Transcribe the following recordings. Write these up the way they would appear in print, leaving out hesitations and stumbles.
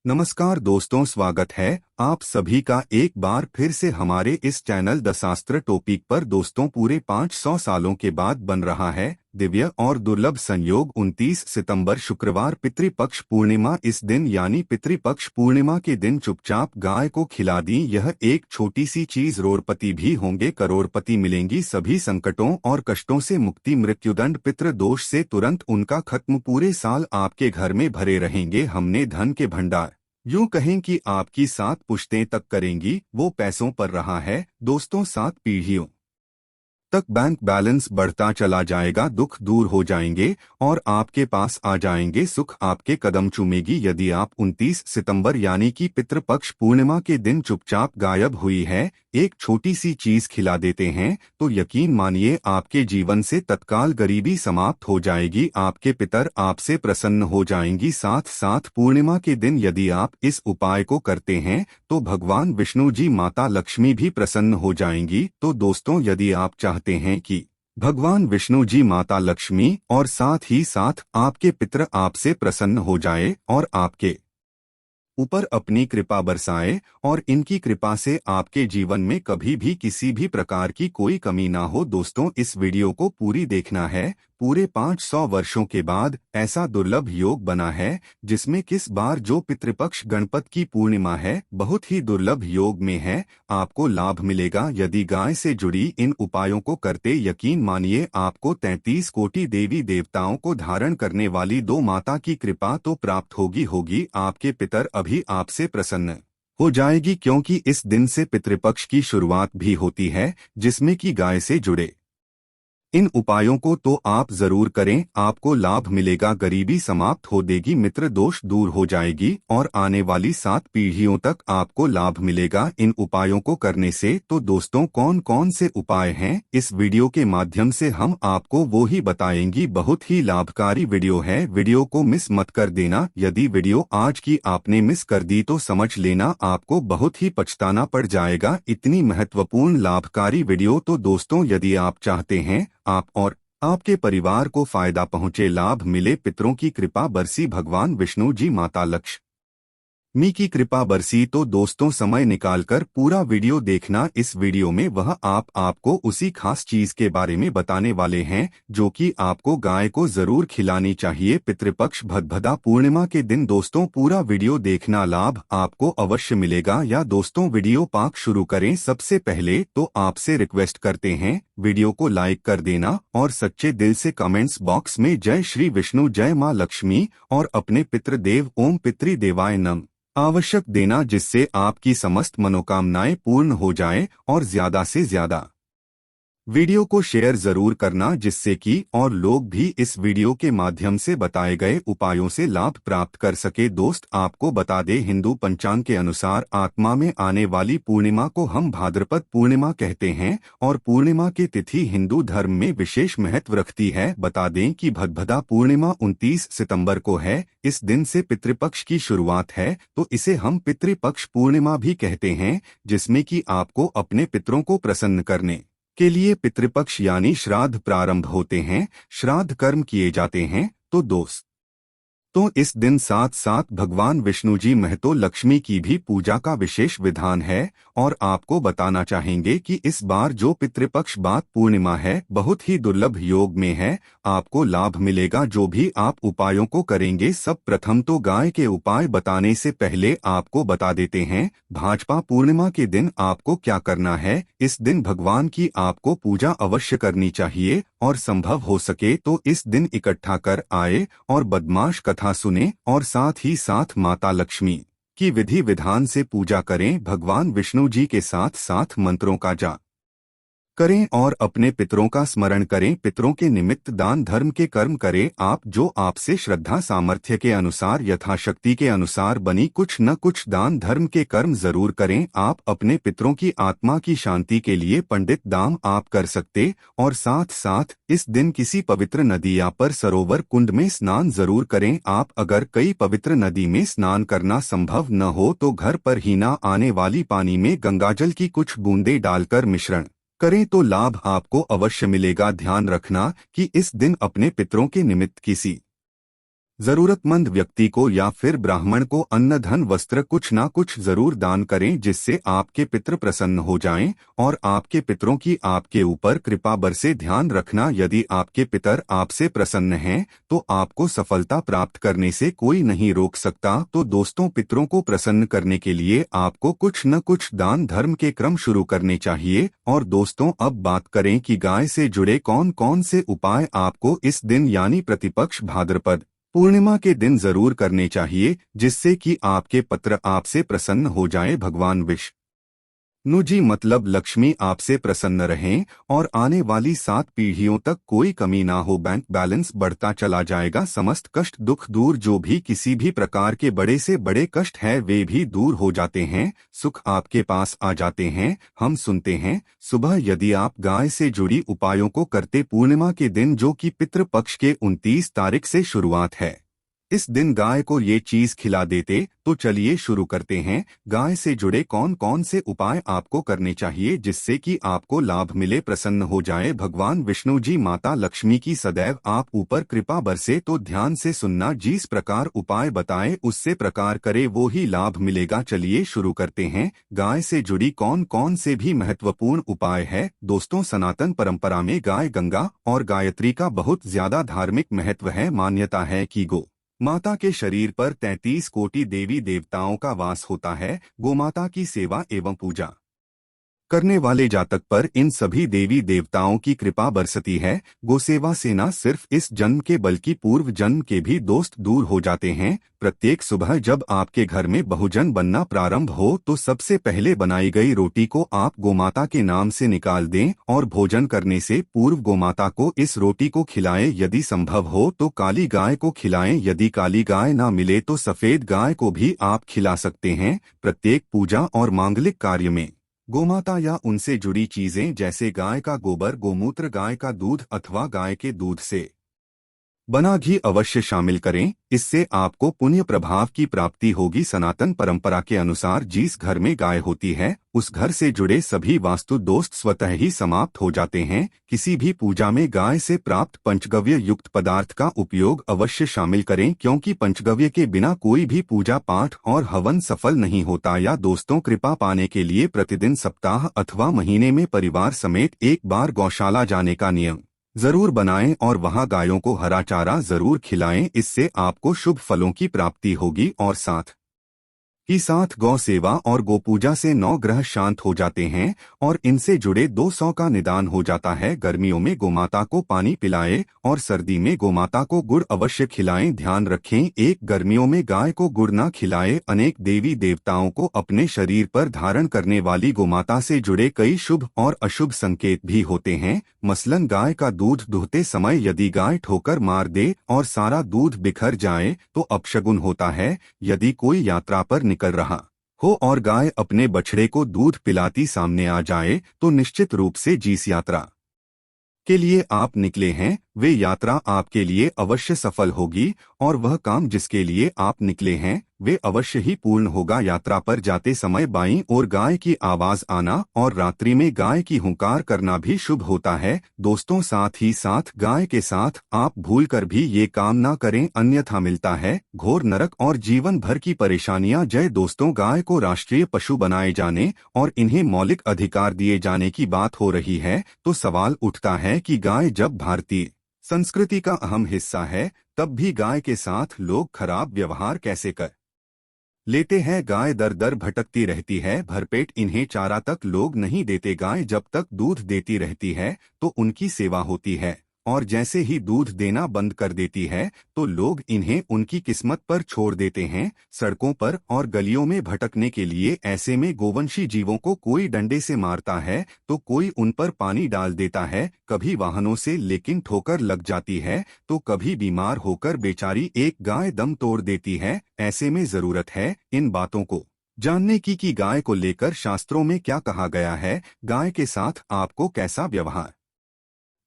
नमस्कार दोस्तों, स्वागत है आप सभी का एक बार फिर से हमारे इस चैनल द शास्त्र टॉपिक पर। दोस्तों, पूरे 500 सालों के बाद बन रहा है दिव्य और दुर्लभ संयोग 29 सितंबर शुक्रवार पितृपक्ष पूर्णिमा। इस दिन यानी पितृपक्ष पूर्णिमा के दिन चुपचाप गाय को खिला दी यह एक छोटी सी चीज, रोड़पति भी होंगे करोड़पति, मिलेंगी सभी संकटों और कष्टों से मुक्ति, मृत्युदंड पितृ दोष से तुरंत उनका खत्म, पूरे साल आपके घर में भरे रहेंगे हमने धन के भंडार। यूं कहें कि आपकी 7 पुश्तें तक करेंगी वो पैसों पर रहा है दोस्तों, 7 पीढ़ियों तक बैंक बैलेंस बढ़ता चला जाएगा, दुख दूर हो जाएंगे और आपके पास आ जाएंगे सुख, आपके कदम चूमेगी। यदि आप 29 सितंबर यानी कि पितृपक्ष पूर्णिमा के दिन चुपचाप गायब हुई है एक छोटी सी चीज खिला देते हैं तो यकीन मानिए आपके जीवन से तत्काल गरीबी समाप्त हो जाएगी, आपके पितर आपसे प्रसन्न हो जाएंगी। साथ साथ पूर्णिमा के दिन यदि आप इस उपाय को करते हैं तो भगवान विष्णु जी, माता लक्ष्मी भी प्रसन्न हो जाएंगी। तो दोस्तों, यदि आप चाहते हैं कि भगवान विष्णु जी, माता लक्ष्मी और साथ ही साथ आपके पितर आपसे प्रसन्न हो जाए और आपके ऊपर अपनी कृपा बरसाए और इनकी कृपा से आपके जीवन में कभी भी किसी भी प्रकार की कोई कमी ना हो, दोस्तों इस वीडियो को पूरी देखना है। पूरे 500 वर्षों के बाद ऐसा दुर्लभ योग बना है जिसमें किस बार जो पितृपक्ष गणपत की पूर्णिमा है बहुत ही दुर्लभ योग में है, आपको लाभ मिलेगा यदि गाय से जुड़ी इन उपायों को करते। यकीन मानिए आपको 33 कोटि देवी देवताओं को धारण करने वाली दो माता की कृपा तो प्राप्त होगी। आपके पितर अभी आपसे प्रसन्न हो जाएगी क्योंकि इस दिन से पितृपक्ष की शुरुआत भी होती है जिसमें कि गाय से जुड़े इन उपायों को तो आप जरूर करें, आपको लाभ मिलेगा, गरीबी समाप्त हो देगी, मित्र दोष दूर हो जाएगी और आने वाली 7 पीढ़ियों तक आपको लाभ मिलेगा इन उपायों को करने से। तो दोस्तों, कौन कौन से उपाय हैं इस वीडियो के माध्यम से हम आपको वो ही बताएंगी। बहुत ही लाभकारी वीडियो है, वीडियो को मिस मत कर देना। यदि वीडियो आज की आपने मिस कर दी तो समझ लेना आपको बहुत ही पछताना पड़ जाएगा, इतनी महत्वपूर्ण लाभकारी वीडियो। तो दोस्तों, यदि आप चाहते हैं आप और आपके परिवार को फायदा पहुंचे, लाभ मिले, पितरों की कृपा बरसी, भगवान विष्णु जी, माता लक्ष्मी मी की कृपा बरसी, तो दोस्तों समय निकालकर पूरा वीडियो देखना। इस वीडियो में वह आपको उसी खास चीज के बारे में बताने वाले हैं जो कि आपको गाय को जरूर खिलानी चाहिए पितृपक्ष भदभदा पूर्णिमा के दिन। दोस्तों पूरा वीडियो देखना, लाभ आपको अवश्य मिलेगा। या दोस्तों, वीडियो पाक शुरू करें सबसे पहले तो आपसे रिक्वेस्ट करते हैं वीडियो को लाइक कर देना और सच्चे दिल से कमेंट्स बॉक्स में जय श्री विष्णु, जय मां लक्ष्मी और अपने पितृदेव ओम पितृदेवाय नमः आवश्यक देना, जिससे आपकी समस्त मनोकामनाएं पूर्ण हो जाएं। और ज्यादा से ज्यादा वीडियो को शेयर जरूर करना जिससे कि और लोग भी इस वीडियो के माध्यम से बताए गए उपायों से लाभ प्राप्त कर सके। दोस्त आपको बता दे, हिंदू पंचांग के अनुसार आत्मा में आने वाली पूर्णिमा को हम भाद्रपद पूर्णिमा कहते हैं और पूर्णिमा की तिथि हिंदू धर्म में विशेष महत्व रखती है। बता दें कि भदभदा पूर्णिमा 29 सितंबर को है, इस दिन से पितृपक्ष की शुरुआत है तो इसे हम पितृपक्ष पूर्णिमा भी कहते हैं, जिसमें कि आपको अपने पितरों को प्रसन्न करने के लिए पितृपक्ष यानी श्राद्ध प्रारंभ होते हैं, श्राद्ध कर्म किए जाते हैं। तो दोस्त इस दिन साथ साथ भगवान विष्णु जी महतो लक्ष्मी की भी पूजा का विशेष विधान है और आपको बताना चाहेंगे कि इस बार जो पितृपक्ष बात पूर्णिमा है बहुत ही दुर्लभ योग में है, आपको लाभ मिलेगा जो भी आप उपायों को करेंगे। सब प्रथम तो गाय के उपाय बताने से पहले आपको बता देते हैं भाजपा पूर्णिमा के दिन आपको क्या करना है। इस दिन भगवान की आपको पूजा अवश्य करनी चाहिए और संभव हो सके तो इस दिन इकट्ठा कर आए और बदमाश कथा सुने और साथ ही साथ माता लक्ष्मी की विधि विधान से पूजा करें, भगवान विष्णु जी के साथ साथ मंत्रों का जाप करें और अपने पितरों का स्मरण करें। पितरों के निमित्त दान धर्म के कर्म करें, आप जो आपसे श्रद्धा सामर्थ्य के अनुसार यथाशक्ति के अनुसार बनी कुछ न कुछ दान धर्म के कर्म जरूर करें। आप अपने पितरों की आत्मा की शांति के लिए पंडित दान आप कर सकते और साथ साथ इस दिन किसी पवित्र नदी या पर सरोवर कुंड में स्नान जरूर करें। आप अगर कई पवित्र नदी में स्नान करना संभव न हो तो घर पर ही ना आने वाली पानी में गंगाजल की कुछ बूंदें डालकर मिश्रण करें तो लाभ आपको अवश्य मिलेगा। ध्यान रखना कि इस दिन अपने पितरों के निमित्त किसी जरूरतमंद व्यक्ति को या फिर ब्राह्मण को अन्न धन वस्त्र कुछ ना कुछ जरूर दान करें, जिससे आपके पितृ प्रसन्न हो जाएं और आपके पितरों की आपके ऊपर कृपा बरसे। ध्यान रखना, यदि आपके पितर आपसे प्रसन्न हैं तो आपको सफलता प्राप्त करने से कोई नहीं रोक सकता। तो दोस्तों, पितरों को प्रसन्न करने के लिए आपको कुछ न कुछ दान धर्म के क्रम शुरू करने चाहिए। और दोस्तों, अब बात करें कि गाय से जुड़े कौन कौन से उपाय आपको इस दिन यानी प्रतिपक्ष भाद्रपद पूर्णिमा के दिन जरूर करने चाहिए, जिससे कि आपके पुत्र आपसे प्रसन्न हो जाएं। भगवान विष्णु जी मतलब लक्ष्मी आपसे प्रसन्न रहें और आने वाली 7 पीढ़ियों तक कोई कमी ना हो। बैंक बैलेंस बढ़ता चला जाएगा। समस्त कष्ट दुख दूर, जो भी किसी भी प्रकार के बड़े से बड़े कष्ट है वे भी दूर हो जाते हैं। सुख आपके पास आ जाते हैं। हम सुनते हैं सुबह यदि आप गाय से जुड़ी उपायों को करते पूर्णिमा के दिन, जो कि पितृपक्ष के 29 तारीख से शुरुआत है, इस दिन गाय को ये चीज खिला देते। तो चलिए शुरू करते हैं। गाय से जुड़े कौन कौन से उपाय आपको करने चाहिए जिससे कि आपको लाभ मिले, प्रसन्न हो जाए भगवान विष्णु जी, माता लक्ष्मी की सदैव आप ऊपर कृपा बरसे। तो ध्यान से सुनना, जिस प्रकार उपाय बताए उससे प्रकार करे वो ही लाभ मिलेगा। चलिए शुरू करते हैं। गाय से जुड़ी कौन कौन से भी महत्वपूर्ण उपाय है। दोस्तों, सनातन परंपरा में गाय, गंगा और गायत्री का बहुत ज्यादा धार्मिक महत्व है। मान्यता है कि गो माता के शरीर पर 33 कोटि देवी देवताओं का वास होता है। गोमाता की सेवा एवं पूजा करने वाले जातक पर इन सभी देवी देवताओं की कृपा बरसती है। गोसेवा से न सिर्फ इस जन्म के बल्कि पूर्व जन्म के भी दोस्त दूर हो जाते हैं। प्रत्येक सुबह जब आपके घर में बहुजन बनना प्रारंभ हो तो सबसे पहले बनाई गई रोटी को आप गोमाता के नाम से निकाल दें और भोजन करने से पूर्व गोमाता को इस रोटी को खिलाएं। यदि संभव हो तो काली गाय को खिलाएं। यदि काली गाय ना मिले तो सफेद गाय को भी आप खिला सकते हैं। प्रत्येक पूजा और मांगलिक कार्य में गोमाता या उनसे जुड़ी चीजें जैसे गाय का गोबर, गोमूत्र, गाय का दूध अथवा गाय के दूध से बना घी अवश्य शामिल करें। इससे आपको पुण्य प्रभाव की प्राप्ति होगी। सनातन परंपरा के अनुसार जिस घर में गाय होती है उस घर से जुड़े सभी वास्तु दोष स्वतः ही समाप्त हो जाते हैं। किसी भी पूजा में गाय से प्राप्त पंचगव्य युक्त पदार्थ का उपयोग अवश्य शामिल करें, क्योंकि पंचगव्य के बिना कोई भी पूजा पाठ और हवन सफल नहीं होता। या दोस्तों, कृपा पाने के लिए प्रतिदिन, सप्ताह अथवा महीने में परिवार समेत एक बार गौशाला जाने का नियम जरूर बनाएं और वहां गायों को हरा चारा जरूर खिलाएं। इससे आपको शुभ फलों की प्राप्ति होगी और साथ ही साथ गौ सेवा और गोपूजा से 9 ग्रह शांत हो जाते हैं और इनसे जुड़े 200 का निदान हो जाता है। गर्मियों में गोमाता को पानी पिलाएं और सर्दी में गोमाता को गुड़ अवश्य खिलाएं। ध्यान रखें, एक गर्मियों में गाय को गुड़ ना खिलाएं। अनेक देवी देवताओं को अपने शरीर पर धारण करने वाली गोमाता से जुड़े कई शुभ और अशुभ संकेत भी होते हैं। मसलन गाय का दूध दुहते समय यदि गाय ठोकर मार दे और सारा दूध बिखर जाए तो अपशगुन होता है। यदि कोई यात्रा पर निकल रहा हो और गाय अपने बछड़े को दूध पिलाती सामने आ जाए तो निश्चित रूप से जिस यात्रा के लिए आप निकले हैं वे यात्रा आपके लिए अवश्य सफल होगी और वह काम जिसके लिए आप निकले हैं वे अवश्य ही पूर्ण होगा। यात्रा पर जाते समय बाईं ओर गाय की आवाज आना और रात्रि में गाय की हुंकार करना भी शुभ होता है। दोस्तों, साथ ही साथ गाय के साथ आप भूलकर भी ये काम ना करें, अन्यथा मिलता है घोर नरक और जीवन भर की परेशानियां। जय दोस्तों, गाय को राष्ट्रीय पशु बनाए जाने और इन्हें मौलिक अधिकार दिए जाने की बात हो रही है तो सवाल उठता है कि गाय जब भारतीय संस्कृति का अहम हिस्सा है तब भी गाय के साथ लोग खराब व्यवहार कैसे कर लेते हैं। गाय दर दर भटकती रहती है, भरपेट इन्हें चारा तक लोग नहीं देते। गाय जब तक दूध देती रहती है तो उनकी सेवा होती है और जैसे ही दूध देना बंद कर देती है तो लोग इन्हें उनकी किस्मत पर छोड़ देते हैं, सड़कों पर और गलियों में भटकने के लिए। ऐसे में गोवंशी जीवों को कोई डंडे से मारता है तो कोई उन पर पानी डाल देता है, कभी वाहनों से लेकिन ठोकर लग जाती है तो कभी बीमार होकर बेचारी एक गाय दम तोड़ देती है। ऐसे में जरूरत है इन बातों को जानने की कि गाय को लेकर शास्त्रों में क्या कहा गया है, गाय के साथ आपको कैसा व्यवहार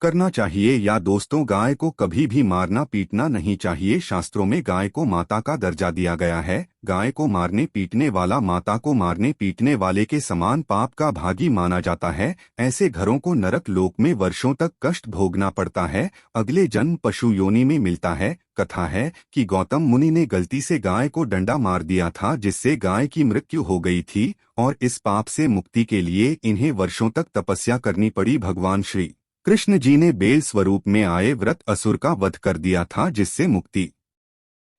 करना चाहिए या दोस्तों गाय को कभी भी मारना पीटना नहीं चाहिए। शास्त्रों में गाय को माता का दर्जा दिया गया है। गाय को मारने पीटने वाला माता को मारने पीटने वाले के समान पाप का भागी माना जाता है। ऐसे घरों को नरक लोक में वर्षों तक कष्ट भोगना पड़ता है। अगले जन्म पशु योनि में मिलता है। कथा है कि गौतम मुनि ने गलती से गाय को डंडा मार दिया था, जिससे गाय की मृत्यु हो गई थी और इस पाप से मुक्ति के लिए इन्हें वर्षों तक तपस्या करनी पड़ी। भगवान श्री कृष्ण जी ने बेल स्वरूप में आए व्रत असुर का वध कर दिया था, जिससे मुक्ति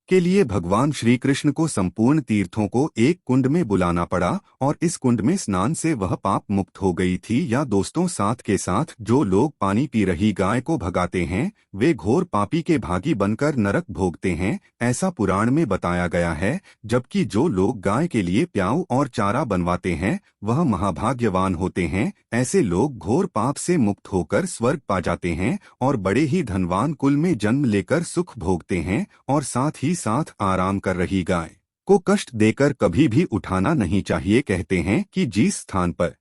के लिए भगवान श्री कृष्ण को संपूर्ण तीर्थों को एक कुंड में बुलाना पड़ा और इस कुंड में स्नान से वह पाप मुक्त हो गई थी। या दोस्तों साथ के साथ जो लोग पानी पी रही गाय को भगाते हैं वे घोर पापी के भागी बनकर नरक भोगते हैं, ऐसा पुराण में बताया गया है। जबकि जो लोग गाय के लिए प्याऊ और चारा बनवाते हैं वह महाभाग्यवान होते हैं। ऐसे लोग घोर पाप से मुक्त होकर स्वर्ग पा जाते हैं और बड़े ही धनवान कुल में जन्म लेकर सुख भोगते हैं। और साथ ही साथ आराम कर रही गाय को कष्ट देकर कभी भी उठाना नहीं चाहिए। कहते हैं कि जिस स्थान पर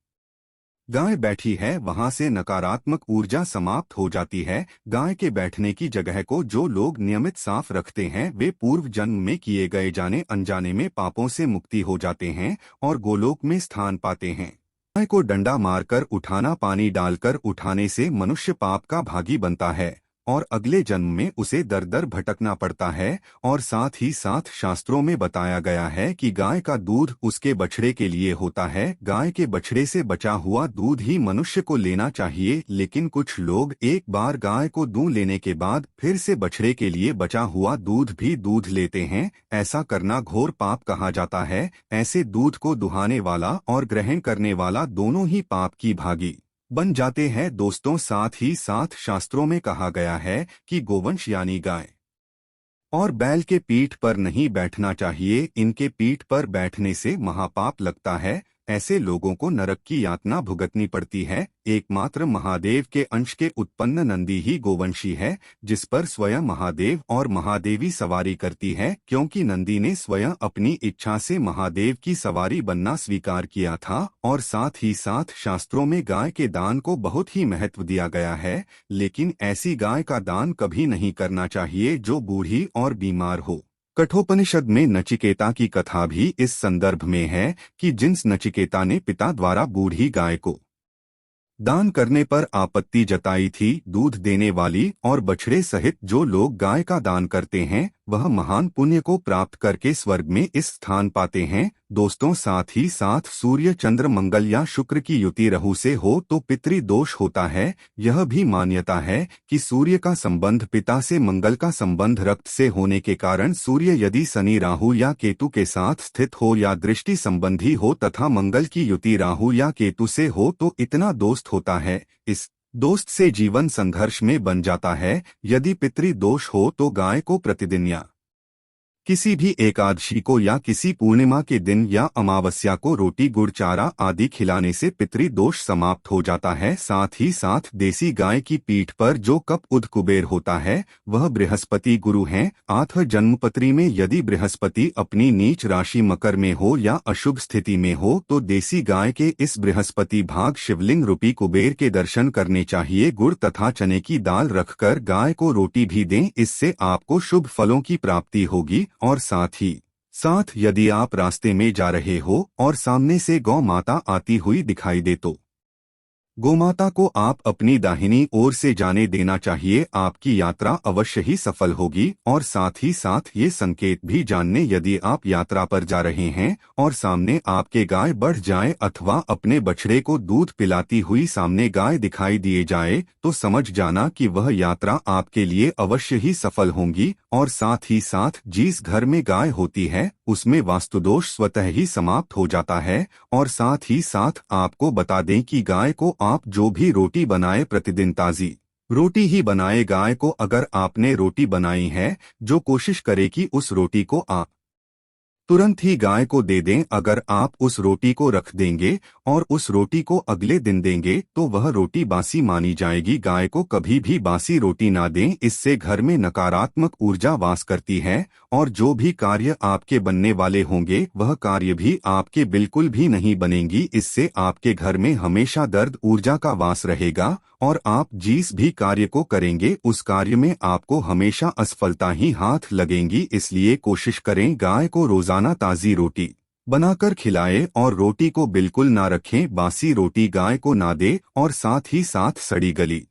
गाय बैठी है वहां से नकारात्मक ऊर्जा समाप्त हो जाती है। गाय के बैठने की जगह को जो लोग नियमित साफ रखते हैं वे पूर्व जन्म में किए गए जाने अनजाने में पापों से मुक्ति हो जाते हैं और गोलोक में स्थान पाते हैं। गाय को डंडा मारकर उठाना, पानी डालकर उठाने से मनुष्य पाप का भागी बनता है और अगले जन्म में उसे दर दर भटकना पड़ता है। और साथ ही साथ शास्त्रों में बताया गया है कि गाय का दूध उसके बछड़े के लिए होता है। गाय के बछड़े से बचा हुआ दूध ही मनुष्य को लेना चाहिए, लेकिन कुछ लोग एक बार गाय को दूध लेने के बाद फिर से बछड़े के लिए बचा हुआ दूध भी दूध लेते हैं। ऐसा करना घोर पाप कहा जाता है। ऐसे दूध को दुहाने वाला और ग्रहण करने वाला दोनों ही पाप की भागी बन जाते हैं। दोस्तों साथ ही साथ शास्त्रों में कहा गया है कि गोवंश यानी गाय और बैल के पीठ पर नहीं बैठना चाहिए। इनके पीठ पर बैठने से महापाप लगता है। ऐसे लोगों को नरक की यातना भुगतनी पड़ती है। एकमात्र महादेव के अंश के उत्पन्न नंदी ही गोवंशी है, जिस पर स्वयं महादेव और महादेवी सवारी करती है, क्योंकि नंदी ने स्वयं अपनी इच्छा से महादेव की सवारी बनना स्वीकार किया था। और साथ ही साथ शास्त्रों में गाय के दान को बहुत ही महत्व दिया गया है, लेकिन ऐसी गाय का दान कभी नहीं करना चाहिए जो बूढ़ी और बीमार हो। कठोपनिषद में नचिकेता की कथा भी इस संदर्भ में है कि जिस नचिकेता ने पिता द्वारा बूढ़ी गाय को दान करने पर आपत्ति जताई थी, दूध देने वाली और बछड़े सहित जो लोग गाय का दान करते हैं वह महान पुण्य को प्राप्त करके स्वर्ग में इस स्थान पाते हैं। दोस्तों साथ ही साथ सूर्य चंद्र मंगल या शुक्र की युति राहु से हो तो पितृदोष होता है। यह भी मान्यता है कि सूर्य का संबंध पिता से, मंगल का संबंध रक्त से होने के कारण सूर्य यदि शनि राहु या केतु के साथ स्थित हो या दृष्टि संबंधी हो तथा मंगल की युति राहु या केतु से हो तो इतना दोस्त होता है। इस दोस्त से जीवन संघर्ष में बन जाता है। यदि पितृदोष हो तो गाय को प्रतिदिन या किसी भी एकादशी को या किसी पूर्णिमा के दिन या अमावस्या को रोटी गुड़ चारा आदि खिलाने से पितृदोष समाप्त हो जाता है। साथ ही साथ देसी गाय की पीठ पर जो कप उद कुबेर होता है वह बृहस्पति गुरु हैं। आठ जन्मपत्री में यदि बृहस्पति अपनी नीच राशि मकर में हो या अशुभ स्थिति में हो तो देसी गाय के इस बृहस्पति भाग शिवलिंग रूपी कुबेर के दर्शन करने चाहिए। गुड़ तथा चने की दाल रखकर गाय को रोटी भी दें, इससे आपको शुभ फलों की प्राप्ति होगी। और साथ ही साथ यदि आप रास्ते में जा रहे हो और सामने से गौ माता आती हुई दिखाई दे तो गोमाता को आप अपनी दाहिनी ओर से जाने देना चाहिए। आपकी यात्रा अवश्य ही सफल होगी। और साथ ही साथ ये संकेत भी जानने, यदि आप यात्रा पर जा रहे हैं और सामने आपके गाय बढ़ जाए अथवा अपने बछड़े को दूध पिलाती हुई सामने गाय दिखाई दिए जाए तो समझ जाना कि वह यात्रा आपके लिए अवश्य ही सफल होगी। और साथ ही साथ जिस घर में गाय होती है उसमें वास्तुदोष स्वतः ही समाप्त हो जाता है। और साथ ही साथ आपको बता दें कि गाय को आप जो भी रोटी बनाए प्रतिदिन ताजी रोटी ही बनाए। गाय को अगर आपने रोटी बनाई है जो कोशिश करे कि उस रोटी को आप तुरंत ही गाय को दे दें। अगर आप उस रोटी को रख देंगे और उस रोटी को अगले दिन देंगे तो वह रोटी बासी मानी जाएगी। गाय को कभी भी बासी रोटी ना दें, इससे घर में नकारात्मक ऊर्जा वास करती है और जो भी कार्य आपके बनने वाले होंगे वह कार्य भी आपके बिल्कुल भी नहीं बनेंगी। इससे आपके घर में हमेशा दर्द ऊर्जा का वास रहेगा और आप जिस भी कार्य को करेंगे उस कार्य में आपको हमेशा असफलता ही हाथ लगेंगी। इसलिए कोशिश करें गाय को रोजाना ताज़ी रोटी बनाकर खिलाएं और रोटी को बिल्कुल ना रखें। बासी रोटी गाय को ना दे और साथ ही साथ सड़ी गली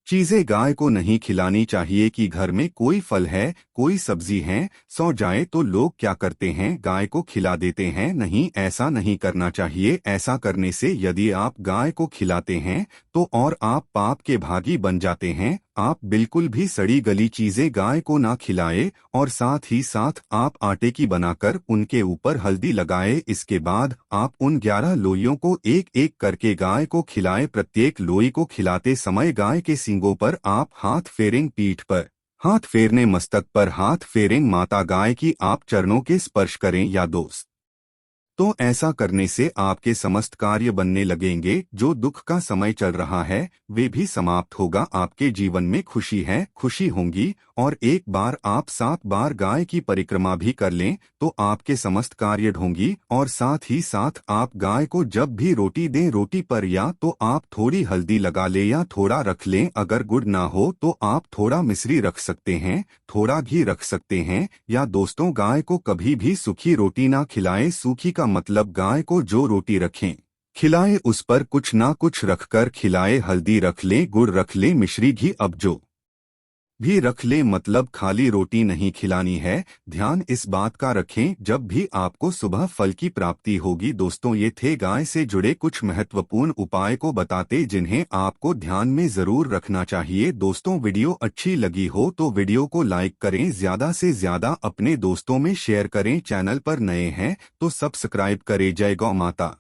चीजें गाय को नहीं खिलानी चाहिए। कि घर में कोई फल है, कोई सब्जी है, सो जाए तो लोग क्या करते हैं, गाय को खिला देते हैं। नहीं, ऐसा नहीं करना चाहिए। ऐसा करने से यदि आप गाय को खिलाते हैं तो और आप पाप के भागी बन जाते हैं। आप बिल्कुल भी सड़ी गली चीजें गाय को ना खिलाए और साथ ही साथ आप आटे की बनाकर उनके ऊपर हल्दी लगाए। इसके बाद आप उन 11 लोइयों को एक एक करके गाय को खिलाए। प्रत्येक लोई को खिलाते समय गाय के सींगों पर आप हाथ फेरें, पीठ पर हाथ फेरने, मस्तक पर हाथ फेरें। माता गाय की आप चरणों के स्पर्श करें या दोस्त। तो ऐसा करने से आपके समस्त कार्य बनने लगेंगे। जो दुख का समय चल रहा है वे भी समाप्त होगा। आपके जीवन में खुशी होंगी। और एक बार आप 7 बार गाय की परिक्रमा भी कर लें तो आपके समस्त कार्य होंगी। और साथ ही साथ आप गाय को जब भी रोटी दें, रोटी पर या तो आप थोड़ी हल्दी लगा लें या थोड़ा रख लें। अगर गुड़ ना हो तो आप थोड़ा मिश्री रख सकते हैं, थोड़ा घी रख सकते हैं। या दोस्तों, गाय को कभी भी सूखी रोटी ना खिलाएं। सूखी का मतलब गाय को जो रोटी रखें खिलाएं उस पर कुछ ना कुछ रखकर खिलाएं। हल्दी रख लें, गुड़ रख लें, मिश्री, घी अब जो भी रख लें, मतलब खाली रोटी नहीं खिलानी है। ध्यान इस बात का रखें जब भी आपको सुबह फल की प्राप्ति होगी। दोस्तों, ये थे गाय से जुड़े कुछ महत्वपूर्ण उपाय को बताते जिन्हें आपको ध्यान में जरूर रखना चाहिए। दोस्तों, वीडियो अच्छी लगी हो तो वीडियो को लाइक करें, ज्यादा से ज्यादा अपने दोस्तों में शेयर करें। चैनल पर नए हैं तो सब्सक्राइब करें। जय गौ माता।